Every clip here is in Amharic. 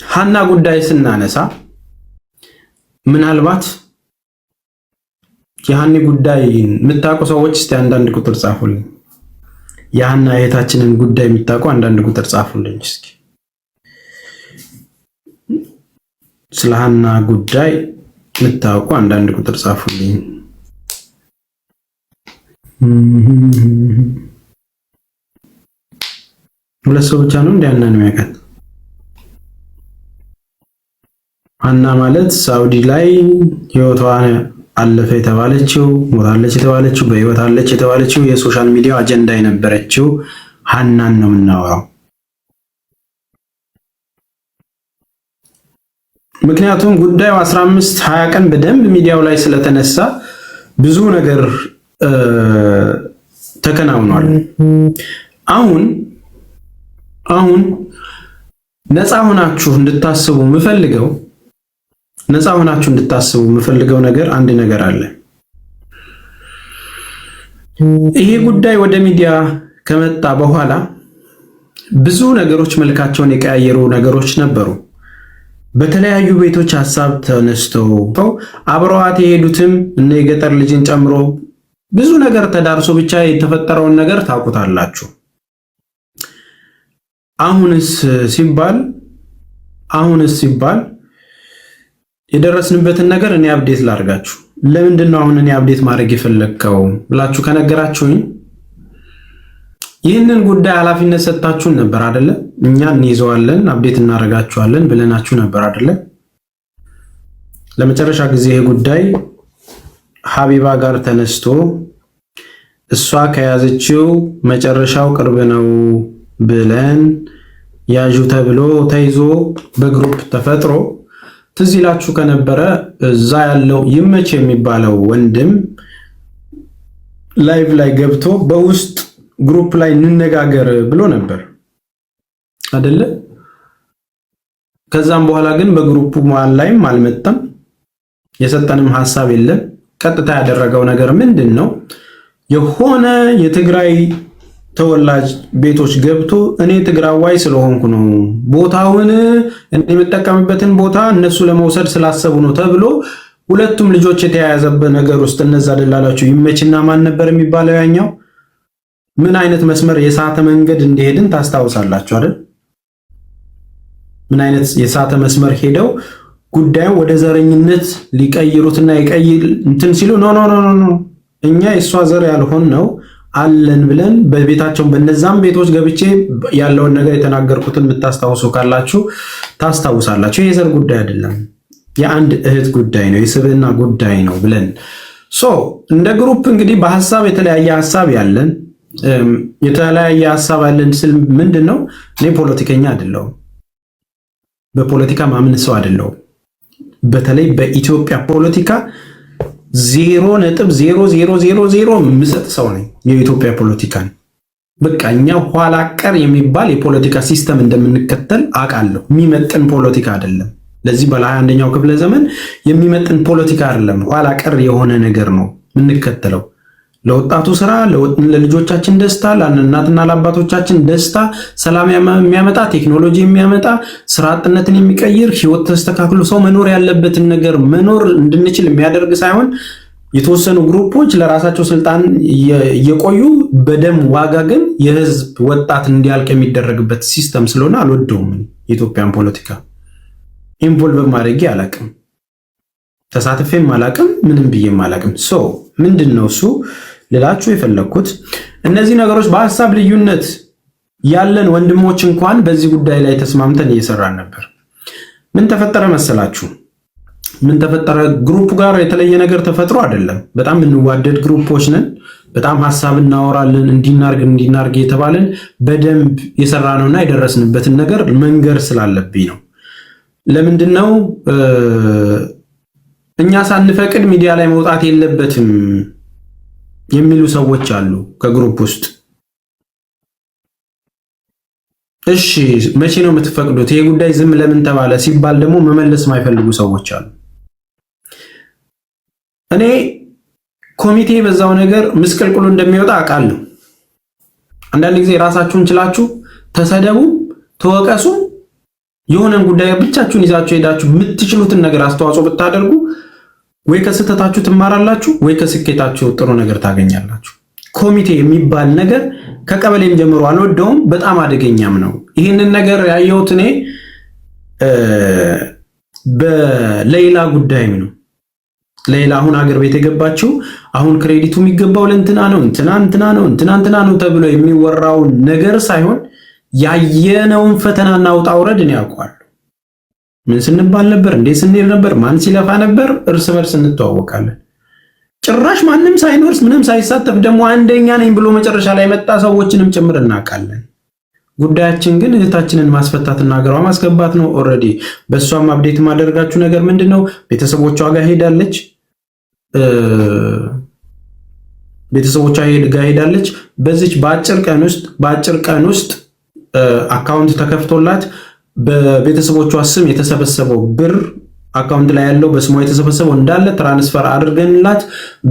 ሀና ጉዳይ ስናነሳ ምናልባት የሀኒ ጉዳይ የምታውቁ ሰዎች እስቲ አንዳንድ ቁጥር ጻፉልኝ። የሀና እህታችንን ጉዳይ የምታውቁ አንዳንድ ቁጥር ጻፉልኝ እስኪ። ስለ ሀና ጉዳይ የምታውቁ አንዳንድ ቁጥር ጻፉልኝ። ሁለት ሰው ብቻ ነው እንዲያና ነው ያውቃል። ሀና ማለት ሳውዲ ላይ ህይወቷ አለፈ የተባለችው ሞታለች የተባለችው በህይወት አለች የተባለችው የሶሻል ሚዲያ አጀንዳ የነበረችው ሀናን ነው የምናወራው። ምክንያቱም ጉዳዩ 15-20 ቀን በደንብ ሚዲያው ላይ ስለተነሳ ብዙ ነገር ተከናውኗል። አሁን ነፃ ሆናችሁ እንድታስቡ የምፈልገው ነገር አንድ ነገር አለ። ይሄ ጉዳይ ወደ ሚዲያ ከመጣ በኋላ ብዙ ነገሮች መልካቸውን የቀያየሩ ነገሮች ነበሩ። በተለያዩ ቤቶች ሐሳብ ተነስተው አብረዋት የሄዱትም እነ የገጠር ልጅን ጨምሮ ብዙ ነገር ተዳርሶ ብቻ የተፈጠረውን ነገር ታውቁታላችሁ። አሁንስ ሲባል የደረስንበትን ነገር እኔ አፕዴት ላድርጋችሁ። ለምንድን ነው አሁን እኔ አፕዴት ማድረግ የፈለግከው ብላችሁ ከነገራችሁኝ ይህንን ጉዳይ ኃላፊነት ሰጥታችሁን ነበር አይደለ? እኛ እንይዘዋለን አፕዴት እናደርጋችኋለን ብለናችሁ ነበር አይደለ? ለመጨረሻ ጊዜ ይሄ ጉዳይ ሀቢባ ጋር ተነስቶ እሷ ከያዘችው መጨረሻው ቅርብ ነው ብለን ያዡ ተብሎ ተይዞ በግሩፕ ተፈጥሮ ትዝ ይላችሁ ከነበረ እዛ ያለው ይመች የሚባለው ወንድም ላይቭ ላይ ገብቶ በውስጥ ግሩፕ ላይ እንነጋገር ብሎ ነበር አይደለ? ከዛም በኋላ ግን በግሩፑ መሃል ላይም አልመጣም፣ የሰጠንም ሐሳብ የለም። ቀጥታ ያደረገው ነገር ምንድነው? የሆነ የትግራይ ተወላጅ ቤቶች ገብቶ እኔ ትግራዋይ ስለሆንኩ ነው ቦታውን እኔ የምጠቀምበትን ቦታ እነሱ ለመውሰድ ስላሰቡ ነው ተብሎ ሁለቱም ልጆች የተያያዘበት ነገር ውስጥ እነዛ ደላላችሁ ይመችና ማን ነበር የሚባለው ያኛው ምን አይነት መስመር የሳተ መንገድ እንደሄድን ታስታውሳላችሁ አይደል? ምን አይነት የሳተ መስመር ሄደው ጉዳዩ ወደ ዘረኝነት ሊቀይሩትና ይቀይል እንትን ሲሉ ኖ እኛ የሷ ዘር ያልሆን ነው አለን ብለን በቤታቸው በነዛም ቤቶች ገብቼ ያለውን ነገር የተናገርኩትን የምታስታውሱ ካላችሁ ታስታውሳላችሁ። የዘር ጉዳይ አይደለም፣ የአንድ እህት ጉዳይ ነው፣ የስብዕና ጉዳይ ነው ብለን እንደ ግሩፕ እንግዲህ በሐሳብ የተለያየ ሐሳብ ያለን ስል ምንድነው? እኔ ፖለቲከኛ አይደለሁም፣ በፖለቲካ ማምን ሰው አይደለሁም። በተለይ በኢትዮጵያ ፖለቲካ 0.0000 የምሰጥ ሰው ነኝ። የኢትዮጵያ ፖለቲካን በቃ እኛ ኋላ ቀር የሚባል የፖለቲካ ሲስተም እንደምንከተል አውቃለሁ። የሚመጥን ፖለቲካ አይደለም። ለዚህ በ21ኛው ክፍለ ዘመን የሚመጥን ፖለቲካ አይደለም። ኋላ ቀር የሆነ ነገር ነው የምንከተለው። ለወጣቱ ስራ፣ ለልጆቻችን ደስታ፣ ለእናትና ለአባቶቻችን ደስታ፣ ሰላም የሚያመጣ ቴክኖሎጂ የሚያመጣ ስራ አጥነትን የሚቀይር ህይወት ተስተካክሎ ሰው መኖር ያለበትን ነገር መኖር እንድንችል የሚያደርግ ሳይሆን የተወሰኑ ግሩፖች ለራሳቸው ስልጣን እየቆዩ በደም ዋጋ ግን የህዝብ ወጣት እንዲያልቅ የሚደረግበት ሲስተም ስለሆነ አልወደውም። የኢትዮጵያን ፖለቲካ ኢንቮልቭ ማድረግ አላቅም፣ ተሳትፌም አላቅም፣ ምንም ብዬም አላቅም። ምንድነው እሱ ልላችሁ የፈለኩት እነዚህ ነገሮች በሐሳብ ልዩነት ያለን ወንድሞች እንኳን በዚህ ጉዳይ ላይ ተስማምተን እየሰራን ነበር። ምን ተፈጠረ መሰላችሁ? ምን ተፈጠረ? ግሩፕ ጋር የተለየ ነገር ተፈጥሮ አይደለም። በጣም እንዋደድ ግሩፖች ነን። በጣም ሐሳብ እናወራለን። እንዲናርግ የተባለን በደንብ የሰራነውና የደረስንበትን ነገር መንገር ስላለብኝ ነው። ለምንድነው እኛ ሳንፈቅድ ሚዲያ ላይ መውጣት የለበትም የሚሉ ሰዎች አሉ ከግሩፕ ውስጥ። እሺ መቼ ነው የምትፈቅዱት? ይሄ ጉዳይ ዝም ለምን ተባለ ሲባል ደግሞ መመለስ የማይፈልጉ ሰዎች አሉ። እኔ ኮሚቴ በዛው ነገር ምስቅልቅሉ እንደሚወጣ አውቃለሁ። አንዳንድ ጊዜ ራሳችሁን ችላችሁ ተሰደቡ፣ ተወቀሱ፣ የሆነን ጉዳይ ብቻችሁን ይዛችሁ ሄዳችሁ የምትችሉትን ነገር አስተዋጽኦ ብታደርጉ ወይ ከስህተታችሁ ትማራላችሁ ወይ ከስኬታችሁ ጥሩ ነገር ታገኛላችሁ። ኮሚቴ የሚባል ነገር ከቀበሌም ጀምሮ አልወደውም፣ በጣም አደገኛም ነው። ይህንን ነገር ያየሁት እኔ በሌላ ጉዳይም ነው። ሌላ አሁን ሀገር ቤት የገባችው አሁን ክሬዲቱ የሚገባው ለእንትና ነው እንትና ነው ተብሎ የሚወራው ነገር ሳይሆን ያየነውን ፈተናና ውጣ ውረድ እኔ ያውቀዋለሁ። ምን ስንባል ነበር፣ እንዴት ስንሄድ ነበር፣ ማን ሲለፋ ነበር፣ እርስ በርስ እንተዋወቃለን። ጭራሽ ማንም ሳይኖርስ ምንም ሳይሳተፍ ደግሞ አንደኛ ነኝ ብሎ መጨረሻ ላይ መጣ ሰዎችንም ጭምር እናውቃለን። ጉዳያችን ግን እህታችንን ማስፈታትና ሀገሯ ማስገባት ነው። ኦልሬዲ በእሷም አፕዴት ማደረጋችሁ ነገር ምንድነው? ቤተሰቦቿ ጋር ሄዳለች። በዚች በአጭር ቀን ውስጥ አካውንት ተከፍቶላት በቤተሰቦቿ ስም የተሰበሰበው ብር አካውንት ላይ ያለው በስሟ የተሰበሰበው እንዳለ ትራንስፈር አድርገንላት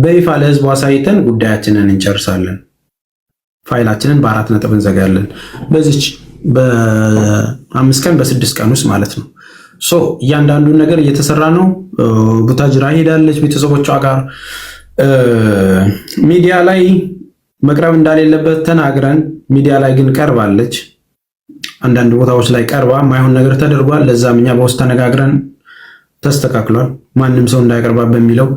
በይፋ ለህዝቡ አሳይተን ጉዳያችንን እንጨርሳለን። ፋይላችንን በ4 ነጥብ እንዘጋለን። በዚች በ5 ቀን በ6 ቀን ውስጥ ማለት ነው። እያንዳንዱን ነገር እየተሰራ ነው። ቡታጅራ ሄዳለች ቤተሰቦቿ ጋር። ሚዲያ ላይ መቅረብ እንዳሌለበት ተናግረን ሚዲያ ላይ ግን ቀርባለች። አንዳንድ ቦታዎች ላይ ቀርባ ማይሆን ነገር ተደርጓል። ለዛም እኛ በውስጥ ተነጋግረን ተስተካክሏል። ማንም ሰው እንዳይቀርባ በሚለው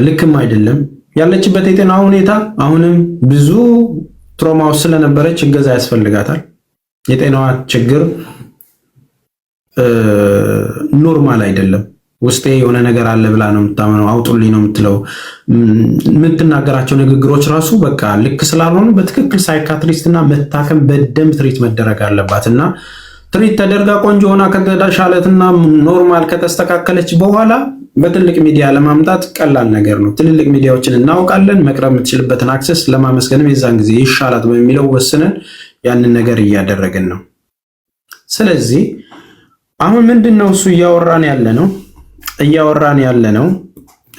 ልክም አይደለም። ያለችበት የጤና ሁኔታ አሁንም ብዙ ትሮማ ውስጥ ስለነበረች እገዛ ያስፈልጋታል። የጤናዋ ችግር ኖርማል አይደለም። ውስጤ የሆነ ነገር አለ ብላ ነው የምታመነው። አውጡልኝ ነው የምትለው። የምትናገራቸው ንግግሮች ራሱ በቃ ልክ ስላልሆኑ በትክክል ሳይካትሪስትና መታከም በደንብ ትሪት መደረግ አለባት እና ትሪት ተደርጋ ቆንጆ ሆና ከተሻለትና ኖርማል ከተስተካከለች በኋላ በትልቅ ሚዲያ ለማምጣት ቀላል ነገር ነው። ትልልቅ ሚዲያዎችን እናውቃለን። መቅረብ የምትችልበትን አክሰስ ለማመስገንም የዛን ጊዜ ይሻላት በሚለው ወስነን ያንን ነገር እያደረግን ነው። ስለዚህ አሁን ምንድነው እሱ እያወራን ያለ ነው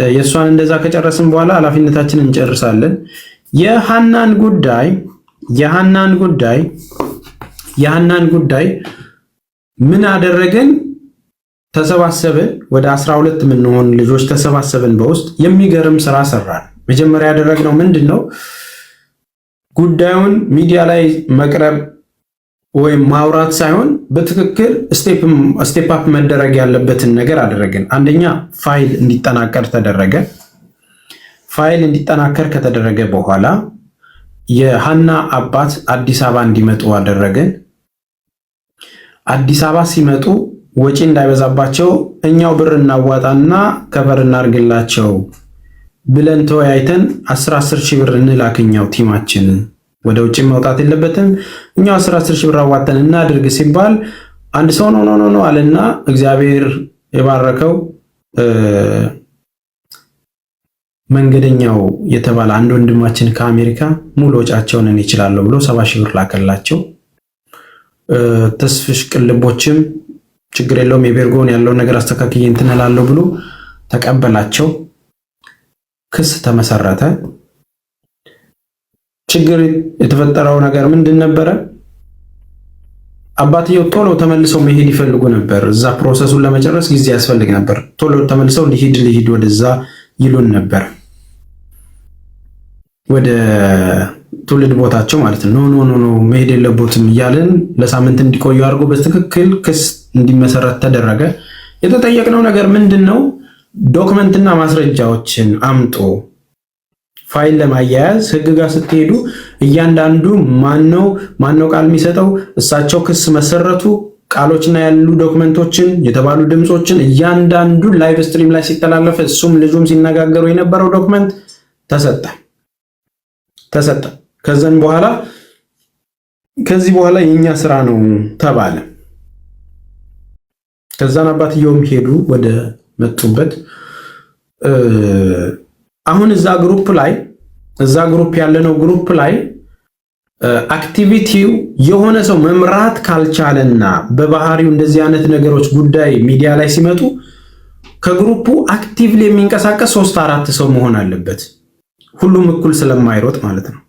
የእሷን እንደዛ ከጨረስን በኋላ ኃላፊነታችንን እንጨርሳለን። የሃናን ጉዳይ ምን አደረገን? ተሰባሰብን። ወደ 12 የምንሆን ልጆች ተሰባሰብን። በውስጥ የሚገርም ስራ ሰራን። መጀመሪያ ያደረግነው ምንድነው? ጉዳዩን ሚዲያ ላይ መቅረብ ወይም ማውራት ሳይሆን በትክክል ስቴፕ አፕ መደረግ ያለበትን ነገር አደረግን። አንደኛ ፋይል እንዲጠናከር ተደረገ። ፋይል እንዲጠናከር ከተደረገ በኋላ የሃና አባት አዲስ አበባ እንዲመጡ አደረግን። አዲስ አበባ ሲመጡ ወጪ እንዳይበዛባቸው እኛው ብር እናዋጣና ከበር እናርግላቸው ብለን ተወያይተን 10 ሺህ ብር እንላክኛው ቲማችን ወደ ውጭ መውጣት የለበትም እኛው 10 ሺህ ብር አዋጣን እናድርግ ሲባል አንድ ሰው ነው አለና እግዚአብሔር የባረከው መንገደኛው የተባለ አንድ ወንድማችን ከአሜሪካ ሙሉ ወጫቸውን እኔ እችላለሁ ብሎ 70 ሺህ ብር ላከላቸው። ተስፍሽ ቅልቦችም ችግር የለውም የቤርጎን ያለው ነገር አስተካክዬ እንትን እላለሁ ብሎ ተቀበላቸው። ክስ ተመሰረተ። ችግር የተፈጠረው ነገር ምንድን ነበረ? አባትየው ቶሎ ተመልሰው መሄድ ይፈልጉ ነበር። እዛ ፕሮሰሱን ለመጨረስ ጊዜ ያስፈልግ ነበር። ቶሎ ተመልሰው ሊሄድ ወደዛ ይሉን ነበር፣ ወደ ትውልድ ቦታቸው ማለት ነው። ኖ መሄድ የለቦትም እያልን ለሳምንት እንዲቆዩ አድርጎ በትክክል ክስ እንዲመሰረት ተደረገ። የተጠየቅነው ነገር ምንድነው? ዶክመንትና ማስረጃዎችን አምጦ ፋይል ለማያያዝ ህግ ጋር ስትሄዱ እያንዳንዱ ማነው ቃል የሚሰጠው? እሳቸው ክስ መሰረቱ። ቃሎችና ያሉ ዶክመንቶችን የተባሉ ድምጾችን እያንዳንዱ ላይቭ ስትሪም ላይ ሲተላለፍ እሱም ልጁም ሲነጋገሩ የነበረው ዶክመንት ተሰጠ። ከዚህ በኋላ የኛ ስራ ነው ተባለ። ከዛን አባትየውም ሄዱ ወደ መጡበት። አሁን እዛ ግሩፕ ያለነው ግሩፕ ላይ አክቲቪቲው የሆነ ሰው መምራት ካልቻለና በባህሪው እንደዚህ አይነት ነገሮች ጉዳይ ሚዲያ ላይ ሲመጡ ከግሩፑ አክቲቭሊ የሚንቀሳቀስ 3-4 ሰው መሆን አለበት። ሁሉም እኩል ስለማይሮጥ ማለት ነው።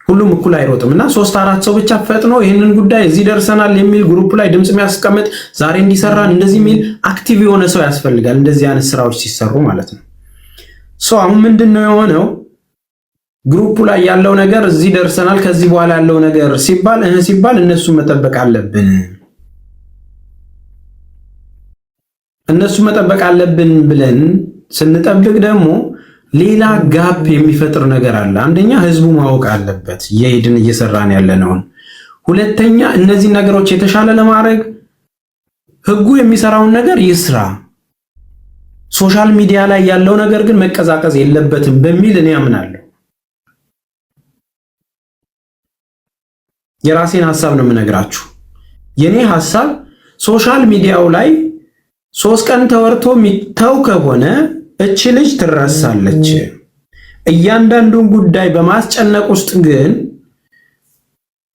ሁሉም እኩል አይሮጥም እና 3-4 ሰው ብቻ ፈጥኖ ይህንን ጉዳይ እዚህ ደርሰናል የሚል ግሩፕ ላይ ድምጽ የሚያስቀምጥ ዛሬ እንዲሰራን እንደዚህ የሚል አክቲቭ የሆነ ሰው ያስፈልጋል። እንደዚህ አይነት ስራዎች ሲሰሩ ማለት ነው። አሁን ምንድነው የሆነው? ግሩፑ ላይ ያለው ነገር እዚህ ደርሰናል፣ ከዚህ በኋላ ያለው ነገር ሲባል እነሱ መጠበቅ አለብን ብለን ስንጠብቅ ደግሞ ሌላ ጋፕ የሚፈጥር ነገር አለ። አንደኛ ህዝቡ ማወቅ አለበት እየሰራን ያለነውን። ሁለተኛ እነዚህ ነገሮች የተሻለ ለማድረግ ህጉ የሚሰራውን ነገር ይስራ። ሶሻል ሚዲያ ላይ ያለው ነገር ግን መቀዛቀዝ የለበትም በሚል እኔ አምናለሁ። የራሴን ሐሳብ ነው የምነግራችሁ። የኔ ሐሳብ ሶሻል ሚዲያው ላይ 3 ቀን ተወርቶ የሚተው ከሆነ እቺ ልጅ ትረሳለች። እያንዳንዱን ጉዳይ በማስጨነቅ ውስጥ ግን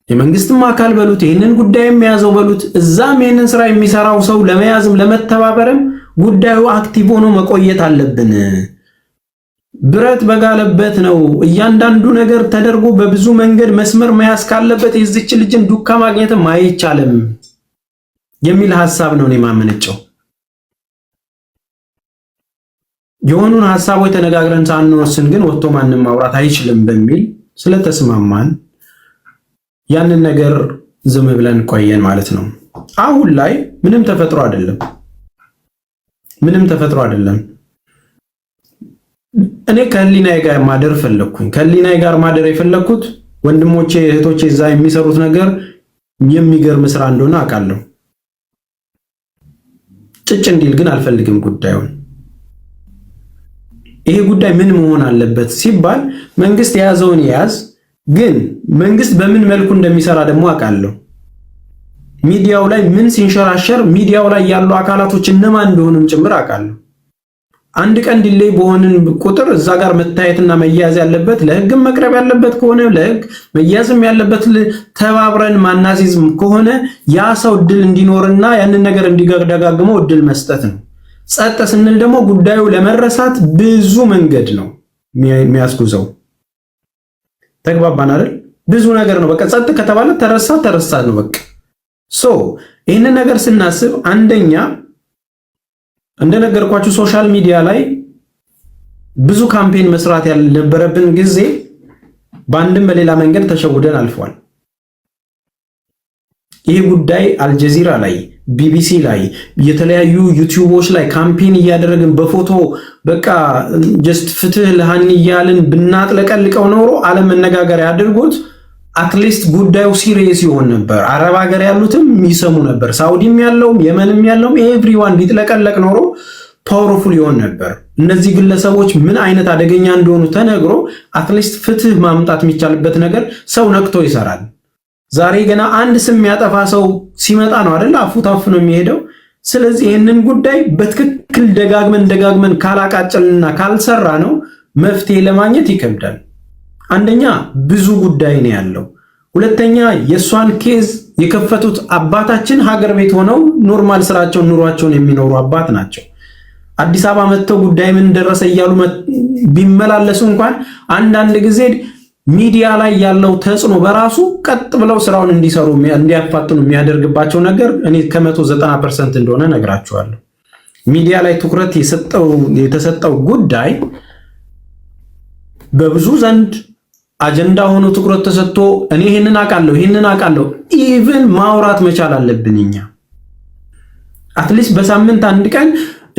የመንግስትም አካል በሉት ይህንን ጉዳይ የሚያዘው በሉት እዛም ይህንን ስራ የሚሰራው ሰው ለመያዝም ለመተባበርም ጉዳዩ አክቲቭ ሆኖ መቆየት አለብን። ብረት በጋለበት ነው እያንዳንዱ ነገር ተደርጎ በብዙ መንገድ መስመር መያዝ ካለበት የዚች ልጅን ዱካ ማግኘትም አይቻልም የሚል ሐሳብ ነው እኔ ማመነጨው። የሆኑን ሐሳቦች ተነጋግረን ሳንወስን ግን ወጥቶ ማንም ማውራት አይችልም በሚል ስለተስማማን ያንን ነገር ዝም ብለን ቆየን ማለት ነው። አሁን ላይ ምንም ተፈጥሮ አይደለም። እኔ ከህሊናዬ ጋር ማደር ፈለኩኝ። ከህሊናዬ ጋር ማደር የፈለኩት ወንድሞቼ እህቶቼ እዛ የሚሰሩት ነገር የሚገርም ስራ እንደሆነ አውቃለሁ። ጭጭ እንዲል ግን አልፈልግም ጉዳዩን። ይሄ ጉዳይ ምን መሆን አለበት ሲባል መንግስት የያዘውን ያዝ፣ ግን መንግስት በምን መልኩ እንደሚሰራ ደግሞ አውቃለሁ። ሚዲያው ላይ ምን ሲንሸራሸር ሚዲያው ላይ ያሉ አካላቶች እነማን እንደሆኑም ጭምር አውቃለሁ። አንድ ቀን ዲሌይ በሆንን ቁጥር እዛ ጋር መታየትና መያዝ ያለበት ለህግም መቅረብ ያለበት ከሆነ ለህግ መያዝም ያለበት ተባብረን ማናዚዝም ከሆነ ያ ሰው እድል እንዲኖርና ያንን ነገር እንዲደጋግመው እድል መስጠት ነው። ጸጥ ስንል ደግሞ ጉዳዩ ለመረሳት ብዙ መንገድ ነው የሚያስጉዘው። ተግባባን አይደል? ብዙ ነገር ነው። በቃ ጸጥ ከተባለ ተረሳ ነው በቃ። ይህንን ነገር ስናስብ አንደኛ እንደነገርኳችሁ ሶሻል ሚዲያ ላይ ብዙ ካምፔን መስራት ያልነበረብን ጊዜ በአንድም በሌላ መንገድ ተሸውደን አልፏል። ይህ ጉዳይ አልጀዚራ ላይ፣ ቢቢሲ ላይ፣ የተለያዩ ዩቲዩቦች ላይ ካምፔን እያደረግን በፎቶ በቃ ጀስት ፍትህ ለሃኒ እያልን ብናጥለቀልቀው ኖሮ ዓለም መነጋገሪያ አድርጎት አትሊስት ጉዳዩ ሲሪየስ ይሆን ነበር። አረብ ሀገር ያሉትም የሚሰሙ ነበር። ሳውዲም ያለውም የመንም ያለውም ኤቭሪዋን ቢጥለቀለቅ ኖሮ ፓወርፉል ይሆን ነበር። እነዚህ ግለሰቦች ምን አይነት አደገኛ እንደሆኑ ተነግሮ አትሊስት ፍትህ ማምጣት የሚቻልበት ነገር ሰው ነክቶ ይሰራል። ዛሬ ገና አንድ ስም ያጠፋ ሰው ሲመጣ ነው አይደል አፉ ታፍኖ የሚሄደው። ስለዚህ ይህንን ጉዳይ በትክክል ደጋግመን ካላቃጨልና ካልሰራ ነው መፍትሄ ለማግኘት ይከብዳል። አንደኛ ብዙ ጉዳይ ነው ያለው። ሁለተኛ የሷን ኬዝ የከፈቱት አባታችን ሀገር ቤት ሆነው ኖርማል ስራቸውን ኑሯቸውን የሚኖሩ አባት ናቸው። አዲስ አበባ መጥተው ጉዳይ ምን ደረሰ እያሉ ቢመላለሱ እንኳን አንዳንድ ጊዜ ሚዲያ ላይ ያለው ተጽዕኖ በራሱ ቀጥ ብለው ስራውን እንዲሰሩ እንዲያፋጥኑ የሚያደርግባቸው ነገር እኔ ከ190% እንደሆነ ነግራቸዋለሁ። ሚዲያ ላይ ትኩረት የተሰጠው ጉዳይ በብዙ ዘንድ አጀንዳ ሆኖ ትኩረት ተሰጥቶ እኔ ይሄንን አውቃለሁ ኢቭን ማውራት መቻል አለብን። እኛ አትሊስት በሳምንት አንድ ቀን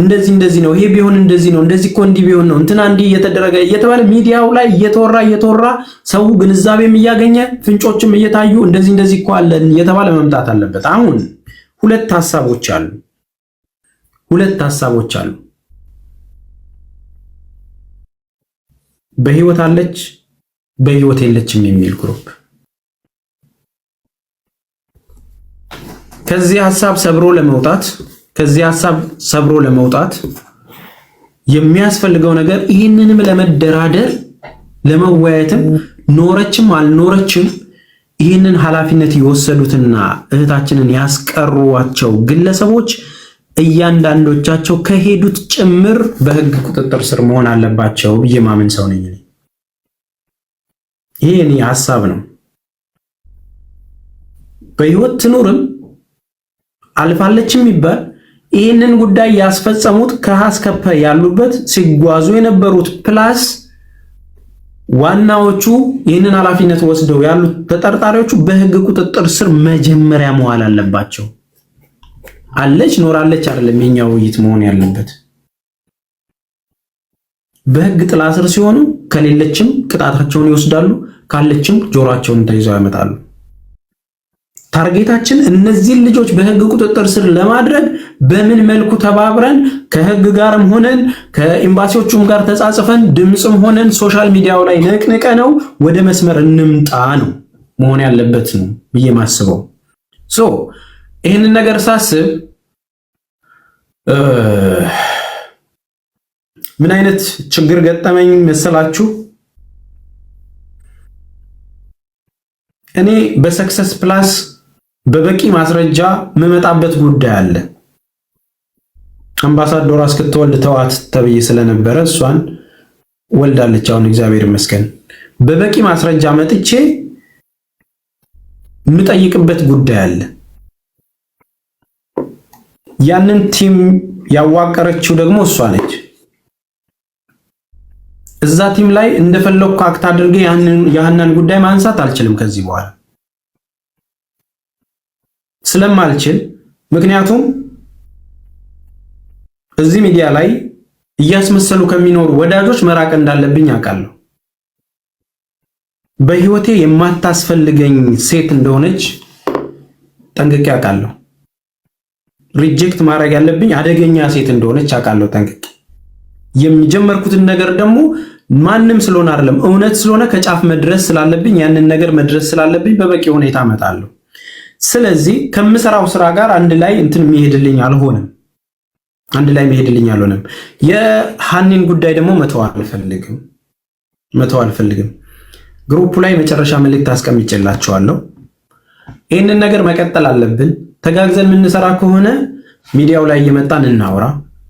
እንደዚህ ነው፣ ይሄ ቢሆን እንደዚህ ነው፣ እንደዚህ እኮ እንዲህ ቢሆን ነው እንትና እንዲህ እየተደረገ እየተባለ ሚዲያው ላይ እየተወራ ሰው ግንዛቤም እያገኘ ፍንጮችም እየታዩ እንደዚህ እኮ አለ እየተባለ መምጣት አለበት። አሁን ሁለት ሐሳቦች አሉ። በህይወት አለች በህይወት የለችም የሚል ግሩፕ። ከዚህ ሐሳብ ሰብሮ ለመውጣት የሚያስፈልገው ነገር ይህንንም ለመደራደር ለመወያየትም ኖረችም አልኖረችም ይህንን ኃላፊነት የወሰዱትና እህታችንን ያስቀሯቸው ግለሰቦች እያንዳንዶቻቸው ከሄዱት ጭምር በህግ ቁጥጥር ስር መሆን አለባቸው ብዬ ማመን ሰው ነኝ። ይሄ የኔ ሐሳብ ነው። በህይወት ትኑርም አልፋለችም ይባል ይህንን ጉዳይ ያስፈጸሙት ከሐስከፈ ያሉበት ሲጓዙ የነበሩት ፕላስ ዋናዎቹ ይህንን ኃላፊነት ወስደው ያሉት ተጠርጣሪዎቹ በህግ ቁጥጥር ስር መጀመሪያ መዋል አለባቸው። አለች ኖራለች አይደለም የኛው ውይይት መሆን ያለበት። በህግ ጥላ ስር ሲሆኑ ከሌለችም ቅጣታቸውን ይወስዳሉ፣ ካለችም ጆሮአቸውን ተይዘው ያመጣሉ። ታርጌታችን እነዚህን ልጆች በህግ ቁጥጥር ስር ለማድረግ በምን መልኩ ተባብረን ከህግ ጋርም ሆነን ከኤምባሲዎቹም ጋር ተጻጽፈን ድምጽም ሆነን ሶሻል ሚዲያው ላይ ነቅንቀ ነው ወደ መስመር እንምጣ ነው መሆን ያለበት ነው ብዬ ማስበው። ይህንን ነገር ሳስብ ምን አይነት ችግር ገጠመኝ መሰላችሁ? እኔ በሰክሰስ ፕላስ በበቂ ማስረጃ መመጣበት ጉዳይ አለ። አምባሳደሯ እስክትወልድ ተዋት ተብዬ ስለነበረ እሷን ወልዳለች። አሁን እግዚአብሔር ይመስገን በበቂ ማስረጃ መጥቼ የምጠይቅበት ጉዳይ አለ። ያንን ቲም ያዋቀረችው ደግሞ እሷ ነች። እዛ ቲም ላይ እንደፈለኩ አክት አድርጌ ያንን ጉዳይ ማንሳት አልችልም ከዚህ በኋላ ስለማልችል፣ ምክንያቱም እዚህ ሚዲያ ላይ እያስመሰሉ ከሚኖሩ ወዳጆች መራቅ እንዳለብኝ አውቃለሁ። በህይወቴ የማታስፈልገኝ ሴት እንደሆነች ጠንቅቄ አውቃለሁ። ሪጀክት ማድረግ ያለብኝ አደገኛ ሴት እንደሆነች አውቃለሁ ጠንቅቄ። የሚጀመርኩትን ነገር ደግሞ ማንም ስለሆነ አይደለም እውነት ስለሆነ ከጫፍ መድረስ ስላለብኝ ያንን ነገር መድረስ ስላለብኝ በበቂ ሁኔታ አመጣለሁ። ስለዚህ ከምሰራው ስራ ጋር አንድ ላይ መሄድልኝ አልሆነም። የሃኒን ጉዳይ ደግሞ መተው አልፈልግም። ግሩፑ ላይ መጨረሻ መልእክት አስቀምጬላችኋለሁ። ይህንን ነገር መቀጠል አለብን። ተጋግዘን የምንሰራ ከሆነ ሚዲያው ላይ እየመጣን እናውራ፣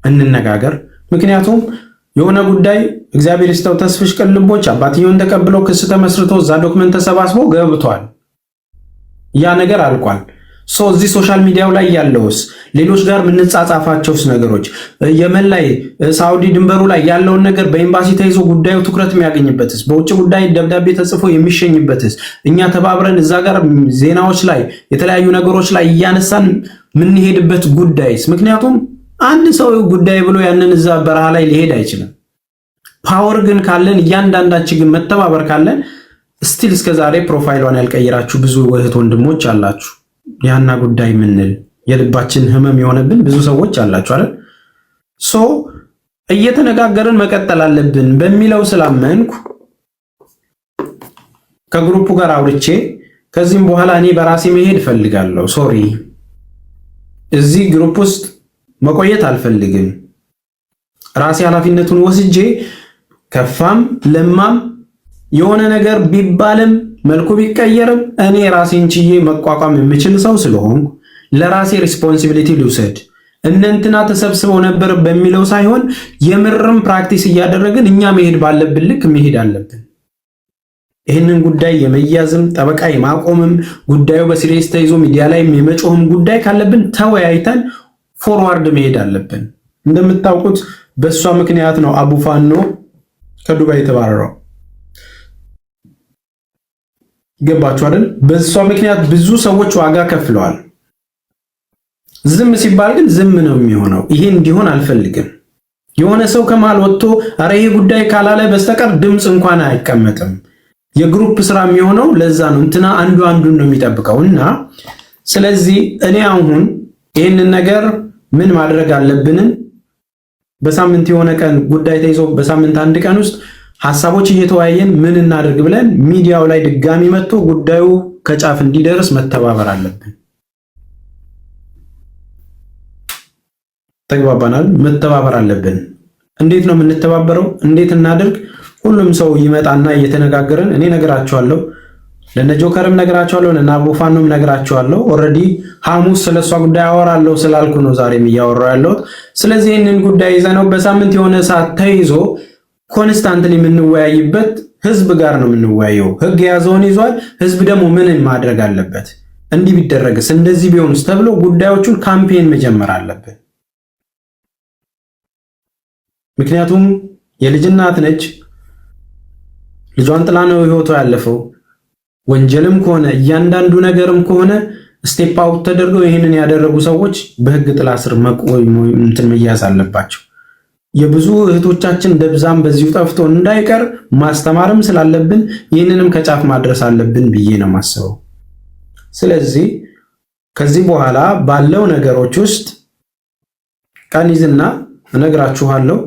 እንነጋገር። ምክንያቱም የሆነ ጉዳይ እግዚአብሔር ይስጠው ተስፍሽ ቅልቦች አባትየውን ተቀብለው ክስ ተመስርቶ እዛ ዶክመንት ተሰባስቦ ገብቷል። ያ ነገር አልቋል። እዚህ ሶሻል ሚዲያው ላይ ያለውስ ሌሎች ጋር የምንጻጻፋቸውስ ነገሮች የመን ላይ ሳውዲ ድንበሩ ላይ ያለውን ነገር በኤምባሲ ተይዞ ጉዳዩ ትኩረት የሚያገኝበትስ በውጭ ጉዳይ ደብዳቤ ተጽፎ የሚሸኝበትስ እኛ ተባብረን እዛ ጋር ዜናዎች ላይ የተለያዩ ነገሮች ላይ እያነሳን የምንሄድበት ጉዳይስ? ምክንያቱም አንድ ሰው ጉዳይ ብሎ ያንን እዛ በረሃ ላይ ሊሄድ አይችልም። ፓወር ግን ካለን እያንዳንዳችን ግን መተባበር ካለን ስቲል እስከዛሬ ፕሮፋይሏን ያልቀየራችሁ ብዙ እህት ወንድሞች አላችሁ። ያና ጉዳይ ምንል የልባችን ህመም የሆነብን ብዙ ሰዎች አላችሁ አይደል? እየተነጋገርን መቀጠል አለብን በሚለው ስላመንኩ ከግሩፑ ጋር አውርቼ ከዚህም በኋላ እኔ በራሴ መሄድ ፈልጋለሁ። ሶሪ እዚህ ግሩፕ ውስጥ መቆየት አልፈልግም። ራሴ ኃላፊነቱን ወስጄ ከፋም ለማም የሆነ ነገር ቢባልም መልኩ ቢቀየርም እኔ ራሴን ችዬ መቋቋም የምችል ሰው ስለሆንኩ ለራሴ ሪስፖንሲቢሊቲ ልውሰድ። እነንትና ተሰብስበው ነበር በሚለው ሳይሆን የምርም ፕራክቲስ እያደረግን እኛ መሄድ ባለብን ልክ መሄድ አለብን። ይህንን ጉዳይ የመያዝም ጠበቃ የማቆምም ጉዳዩ በሲሪየስ ተይዞ ሚዲያ ላይ የመጮህም ጉዳይ ካለብን ተወያይተን ፎርዋርድ መሄድ አለብን። እንደምታውቁት በእሷ ምክንያት ነው አቡፋኖ ከዱባይ የተባረረው። ገባችሁ አይደል? በእሷ ምክንያት ብዙ ሰዎች ዋጋ ከፍለዋል። ዝም ሲባል ግን ዝም ነው የሚሆነው። ይሄ እንዲሆን አልፈልግም። የሆነ ሰው ከመሃል ወጥቶ አረ ይሄ ጉዳይ ካላለ በስተቀር ድምፅ እንኳን አይቀመጥም። የግሩፕ ስራ የሚሆነው ለዛ ነው። እንትና አንዱ አንዱን ነው የሚጠብቀው እና ስለዚህ እኔ አሁን ይህንን ነገር ምን ማድረግ አለብንን በሳምንት የሆነ ቀን ጉዳይ ተይዞ በሳምንት አንድ ቀን ውስጥ ሐሳቦች እየተወያየን ምን እናድርግ ብለን ሚዲያው ላይ ድጋሚ መጥቶ ጉዳዩ ከጫፍ እንዲደርስ መተባበር አለብን። ተግባባናል? መተባበር አለብን። እንዴት ነው የምንተባበረው? እንዴት እናድርግ? ሁሉም ሰው ይመጣና እየተነጋገረን እኔ ነገራቸዋለሁ፣ ለነ ጆከርም ነገራቸዋለሁ፣ ለነ አቡፋኖም ነገራቸዋለሁ። ኦልሬዲ ሐሙስ ስለሷ ጉዳይ አወራለሁ ስላልኩ ነው ዛሬም እያወራው ያለሁት። ስለዚህ ይህንን ጉዳይ ይዘነው በሳምንት የሆነ ሰዓት ተይዞ ኮንስታንትሊ የምንወያይበት ህዝብ ጋር ነው የምንወያየው። ህግ የያዘውን ይዟል። ህዝብ ደግሞ ምን ማድረግ አለበት፣ እንዲህ ቢደረግስ፣ እንደዚህ ቢሆንስ ተብሎ ጉዳዮቹን ካምፔን መጀመር አለበት። ምክንያቱም የልጅ እናት ነች። ልጇን ጥላ ነው ህይወቷ ያለፈው። ወንጀልም ከሆነ እያንዳንዱ ነገርም ከሆነ ስቴፕ አውት ተደርገው ይህንን ያደረጉ ሰዎች በህግ ጥላ ስር መያዝ አለባቸው። የብዙ እህቶቻችን ደብዛም በዚሁ ጠፍቶ እንዳይቀር ማስተማርም ስላለብን ይህንንም ከጫፍ ማድረስ አለብን ብዬ ነው ማስበው። ስለዚህ ከዚህ በኋላ ባለው ነገሮች ውስጥ ቀኒዝና እነግራችኋለሁ።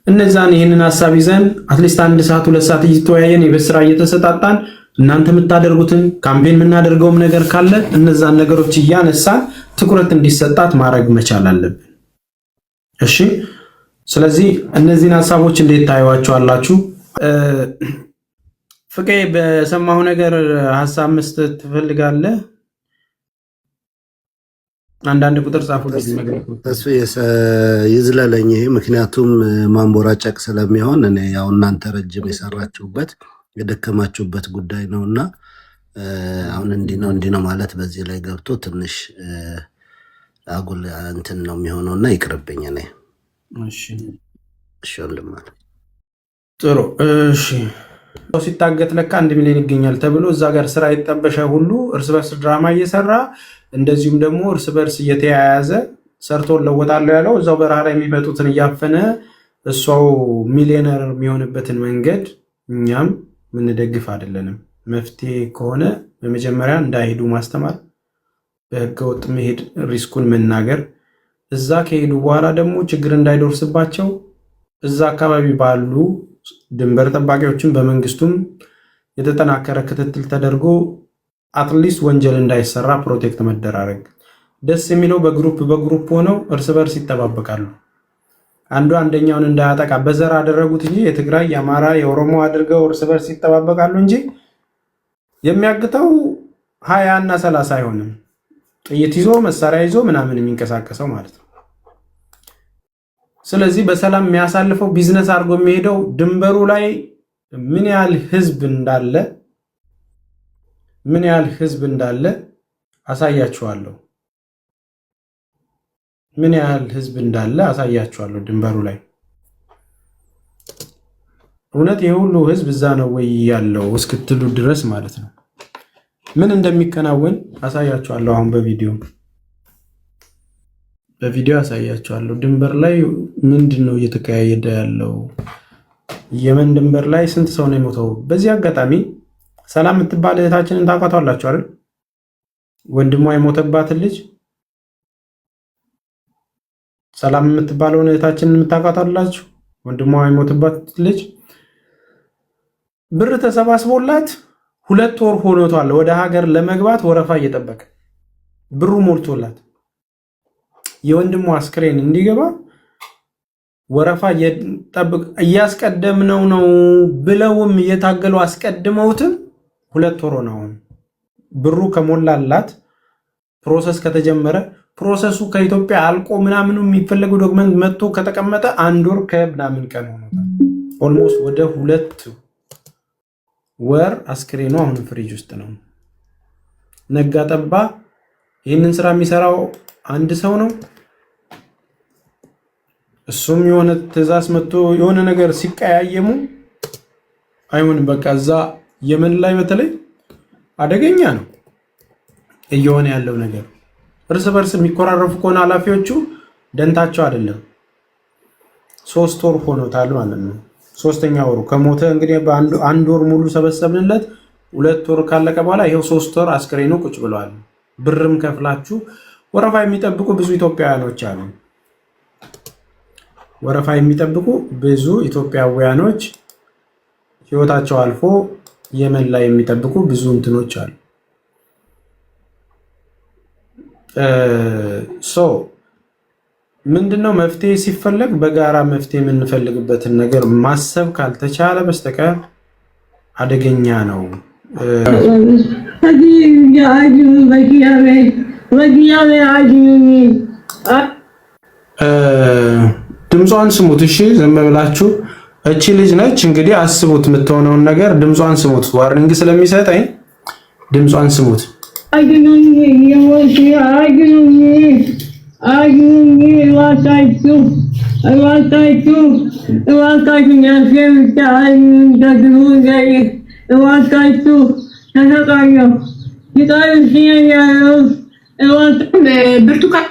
እነዛን ይህንን ሐሳብ ይዘን አትሊስት 1 ሰዓት 2 ሰዓት እየተወያየን የበስራ እየተሰጣጣን እናንተ የምታደርጉትን ካምፔን የምናደርገውም ነገር ካለ እነዛን ነገሮች እያነሳን ትኩረት እንዲሰጣት ማድረግ መቻል አለብን። እሺ፣ ስለዚህ እነዚህን ሐሳቦች እንዴት ታዩዋቸዋላችሁ? ፍቄ በሰማሁ ነገር ሐሳብ መስጠት ትፈልጋለህ? አንዳንድ ቁጥር ጻፉልኝ። እሱ ይዝለለኝ ይሄ ምክንያቱም ማንቦራጨቅ ስለሚሆን እኔ ያው እናንተ ረጅም የሰራችሁበት የደከማችሁበት ጉዳይ ነውና አሁን እንዲህ ነው ማለት በዚህ ላይ ገብቶ ትንሽ አጉል እንትን ነው የሚሆነውና ይቅርብኝ። እኔ እሺ ወንድማለ ጥሩ እሺ። ሲታገት ለካ 1 ሚሊዮን ይገኛል ተብሎ እዛ ጋር ስራ የተጠበሸ ሁሉ እርስ በርስ ድራማ እየሰራ እንደዚሁም ደግሞ እርስ በርስ እየተያያዘ ሰርቶ ለወጣለው ያለው እዛው በረሃ ላይ የሚመጡትን እያፈነ እሷው ሚሊዮነር የሚሆንበትን መንገድ እኛም ምንደግፍ አይደለንም። መፍትሄ ከሆነ በመጀመሪያ እንዳይሄዱ ማስተማር፣ በህገወጥ መሄድ ሪስኩን መናገር፣ እዛ ከሄዱ በኋላ ደግሞ ችግር እንዳይደርስባቸው እዛ አካባቢ ባሉ ድንበር ጠባቂዎችን በመንግስቱም የተጠናከረ ክትትል ተደርጎ አትሊስት ወንጀል እንዳይሰራ ፕሮቴክት መደራረግ። ደስ የሚለው በግሩፕ ሆነው እርስ በርስ ይጠባበቃሉ። አንዱ አንደኛውን እንዳያጠቃ በዘር አደረጉት እንጂ የትግራይ፣ የአማራ፣ የኦሮሞ አድርገው እርስ በርስ ይጠባበቃሉ እንጂ የሚያግተው 20 እና 30 አይሆንም። ጥይት ይዞ መሳሪያ ይዞ ምናምን የሚንቀሳቀሰው ማለት ነው። ስለዚህ በሰላም የሚያሳልፈው ቢዝነስ አድርጎ የሚሄደው ድንበሩ ላይ ምን ያህል ህዝብ እንዳለ አሳያችኋለሁ። ምን ያህል ህዝብ እንዳለ አሳያችኋለሁ ድንበሩ ላይ። እውነት የሁሉ ህዝብ እዛ ነው ወይ ያለው እስክትሉ ድረስ ማለት ነው። ምን እንደሚከናወን አሳያችኋለሁ። አሁን በቪዲዮ አሳያችኋለሁ። ድንበር ላይ ምንድነው እየተካሄደ ያለው? የመን ድንበር ላይ ስንት ሰው ነው የሞተው? በዚህ አጋጣሚ ሰላም የምትባል እህታችንን ታውቋታላችሁ አይደል? ወንድሟ የሞተባትን ልጅ ሰላም የምትባለውን እህታችንን የምታውቋታላችሁ? ወንድሟ የሞተባት ልጅ ብር ተሰባስቦላት 2 ወር ሆኖታል ወደ ሀገር ለመግባት ወረፋ እየጠበቀ ብሩ ሞልቶላት የወንድሟ አስክሬን እንዲገባ ወረፋ እያስቀደምነው ነው ብለውም እየታገሉ አስቀድመውትም 2 ወር ነው። ብሩ ከሞላላት ፕሮሰስ ከተጀመረ ፕሮሰሱ ከኢትዮጵያ አልቆ ምናምኑ የሚፈለገው ዶክመንት መጥቶ ከተቀመጠ 1 ወር ከምናምን ቀን ሆኖታል። ኦልሞስት ወደ 2 ወር አስክሬኑ አሁን ፍሪጅ ውስጥ ነው። ነጋ ጠባ ይህንን ስራ የሚሰራው አንድ ሰው ነው። እሱም የሆነ ትዕዛዝ መጥቶ የሆነ ነገር ሲቀያየሙ አይሆንም። በቃ እዛ የመን ላይ በተለይ አደገኛ ነው እየሆነ ያለው ነገር። እርስ በርስ የሚኮራረፉ ከሆነ ኃላፊዎቹ ደንታቸው አይደለም። 3 ወር ሆኖታል ማለት ነው። 3ኛ ወሩ ከሞተ እንግዲህ በአንድ ወር ሙሉ ሰበሰብንለት። 2 ወር ካለቀ በኋላ ይሄው 3 ወር አስክሬኑ ቁጭ ብለዋል። ብርም ከፍላችሁ ወረፋ የሚጠብቁ ብዙ ኢትዮጵያውያኖች አሉ። ወረፋ የሚጠብቁ ብዙ ኢትዮጵያውያኖች ህይወታቸው አልፎ የመን ላይ የሚጠብቁ ብዙ እንትኖች አሉ። ምንድነው መፍትሄ ሲፈለግ በጋራ መፍትሄ የምንፈልግበትን ነገር ማሰብ ካልተቻለ በስተቀር አደገኛ ነው። ድምጿን ስሙት እሺ፣ ዝም ብላችሁ እቺ ልጅ ነች እንግዲህ አስቡት የምትሆነውን ነገር። ድምጿን ስሙት፣ ዋርኒንግ ስለሚሰጠኝ ድምጿን ስሙት። ብርቱካን